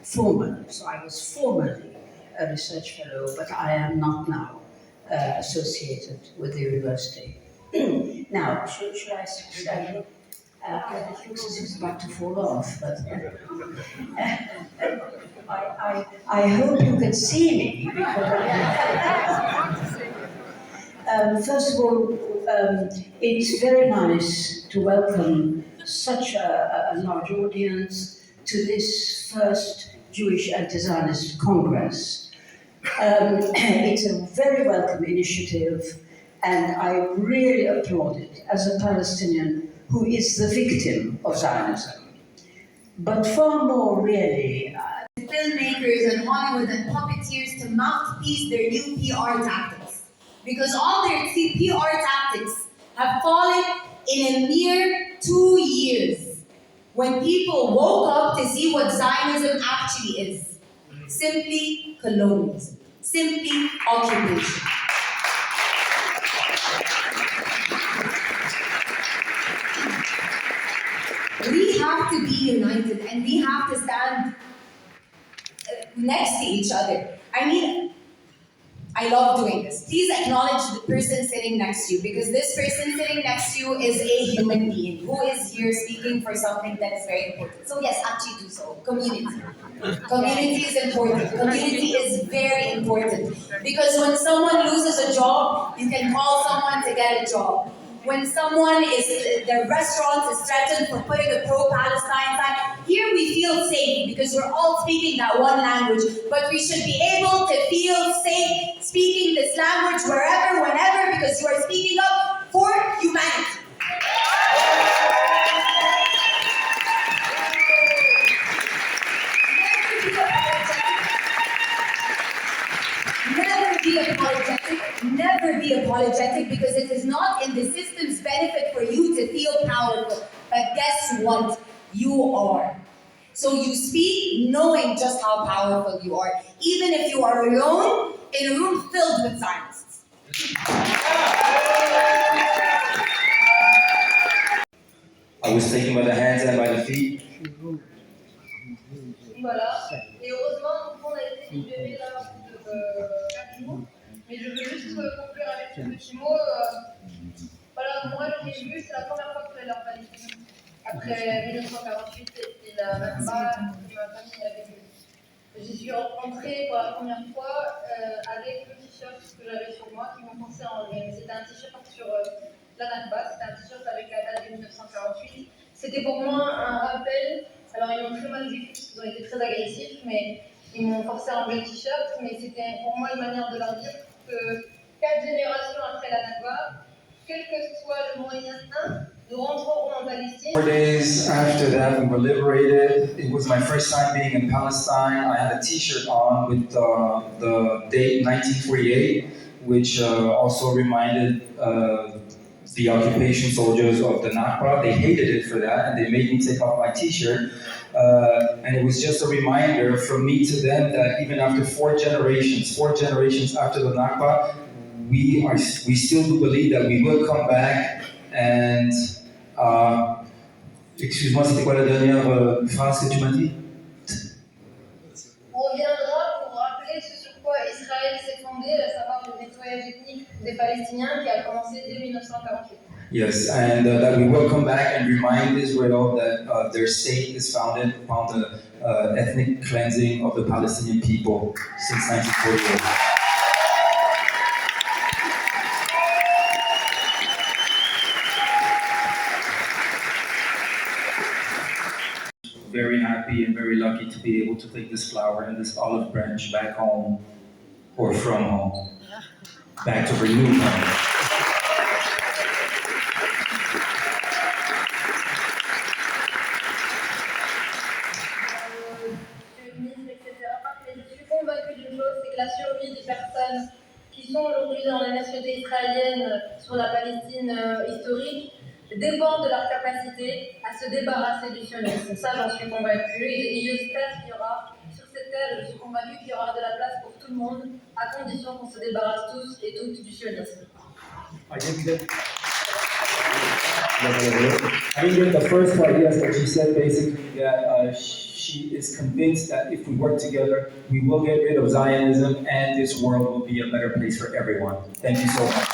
formerly. So I was formerly a research fellow, but I am not now associated with the university. Now, should I it looks as if it's about to fall off, but I hope you can see me. First of all, it's very nice to welcome such a large audience to this first Jewish AntiZionist Congress. It's a very welcome initiative, and I really applaud it as a Palestinian who is the victim of Zionism. But far more really, filmmakers and Hollywood and puppeteers to mouthpiece their new PR tactics. Because all their PR tactics have fallen in a mere 2 years, when people woke up to see what Zionism actually is. Simply colonialism. Simply occupation. We have to be united and we have to stand next to each other. I mean, I love doing this. Please acknowledge the person sitting next to you, because this person sitting next to you is a human being who is here speaking for something that is very important. So yes, actually do so. Community. Community is important. Community is very important. Because when someone loses a job, you can call someone to get a job. When someone their restaurant is threatened for putting a pro-Palestine sign, here we feel safe because we're all speaking that one language. But we should be able to feel safe speaking this language wherever, whenever, because you are speaking up for humanity. Never be apologetic, because it is not in the system's benefit for you to feel powerful. But guess what? You are. So you speak knowing just how powerful you are, even if you are alone in a room filled with Zionists. I was taken by the hands and by the feet. Voilà. Et heureusement, on a été libérés là de 4 jours. Mais je veux juste conclure avec ce petit mot. Voilà, moi je l'ai vu, c'est la première fois que je suis allée en Palestine. Après 1948, et la Nakba que ma famille avait vu. J'y suis rentrée pour la première fois avec le t-shirt que j'avais sur moi qui m'ont forcé à enlever. C'était un t-shirt sur la Nakba, c'était un t-shirt avec la date de 1948. C'était pour moi un rappel. Alors ils m'ont très mal vécu parce qu'ils ont été très agressifs, mais ils m'ont forcé à enlever le t-shirt. Mais c'était pour moi une manière de leur dire que 4 générations après la Nakba, quel que soit le moyen, nous rentrerons en Palestine. 4 days after that, we were liberated. It was my first time being in Palestine. I had a t-shirt on with the date 1948, which also reminded the occupation soldiers of the Nakba. They hated it for that, and they made me take off my t-shirt. And it was just a reminder from me to them that even after 4 generations after the Nakba, we still do believe that we will come back. And excuse-moi, c'était quoi la dernière phrase que tu m'as dit? On reviendra pour rappeler ce sur quoi Israël s'est fondé, à savoir le nettoyage ethnique des Palestiniens qui a commencé dès 1948. Yes, and that we will come back and remind Israel that their state is founded upon the ethnic cleansing of the Palestinian people since 1948. Very happy and very lucky to be able to take this flower and this olive branch back home, or from home, back to her new home. La survie des personnes qui sont aujourd'hui dans la nationalité israélienne sur la Palestine historique dépend de leur capacité à se débarrasser du sionisme. Ça, j'en suis convaincue. Et j'espère qu'il y aura, sur cette terre, je suis convaincue qu'il y aura de la place pour tout le monde, à condition qu'on se débarrasse tous et toutes du sionisme. I mean, with the first part, yes, but she said basically that she is convinced that if we work together, we will get rid of Zionism and this world will be a better place for everyone. Thank you so much.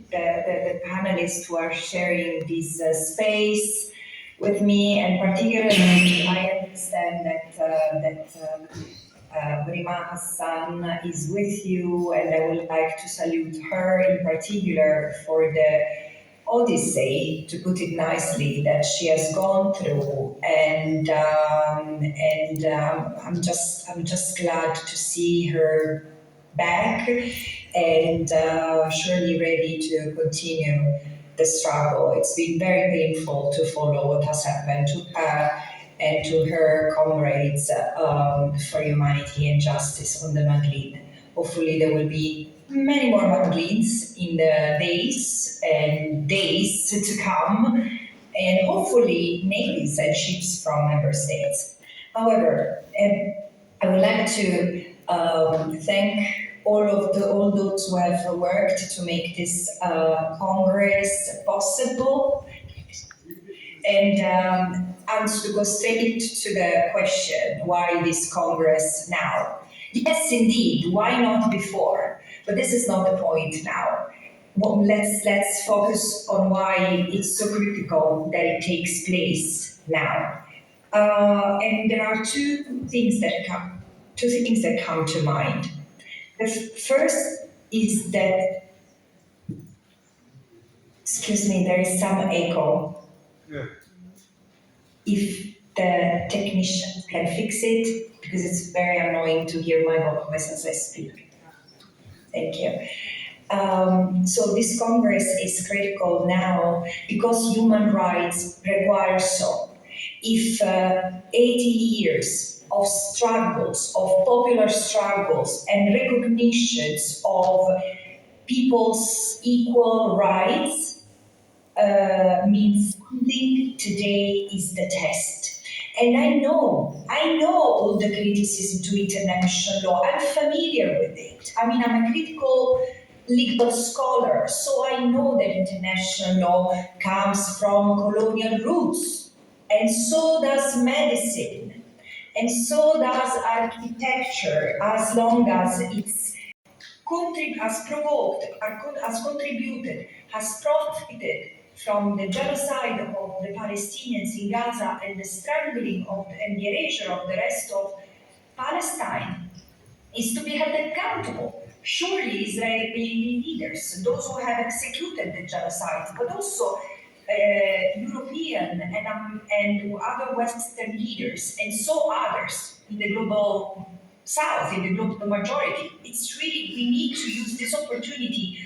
The panelists who are sharing this space with me, and particularly I understand that Rima Hassan is with you, and I would like to salute her in particular for the odyssey, to put it nicely, that she has gone through, and I'm just glad to see her back and surely ready to continue the struggle. It's been very painful to follow what has happened to her and to her comrades for humanity and justice on the Maghreb. Hopefully there will be many more Maghrebs in the days to come, and hopefully navies and ships from member states. However, I would like to thank all those who have worked to make this Congress possible. And to go straight to the question, why this Congress now? Yes, indeed, why not before? But this is not the point now. Well, let's focus on why it's so critical that it takes place now. And there are two things that come to mind. The first is that, excuse me, there is some echo. Yeah. If the technician can fix it, because it's very annoying to hear my voice as I speak. Thank you. So this Congress is critical now because human rights require so. If 80 years of struggles, of popular struggles and recognitions of people's equal rights means something, today is the test. And I know all the criticism to international law. I'm familiar with it. I mean, I'm a critical legal scholar, so I know that international law comes from colonial roots. And so does medicine. And so does architecture, as long as it's has provoked, has contributed, has profited from the genocide of the Palestinians in Gaza and the strangling and the erasure of the rest of Palestine, is to be held accountable. Surely Israeli leaders, those who have executed the genocide, but also European and other Western leaders, and so others in the global South, in the global majority. It's really, we need to use this opportunity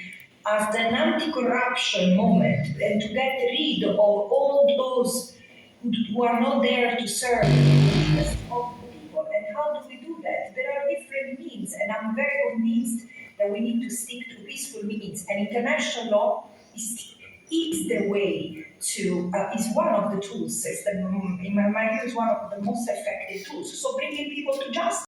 as an anti-corruption moment and to get rid of all those who are not there to serve the interests of the people. And how do we do that? There are different means, and I'm very convinced that we need to stick to peaceful means. And international law is the way to, is one of the tools, in my view, is one of the most effective tools. So bringing people to justice.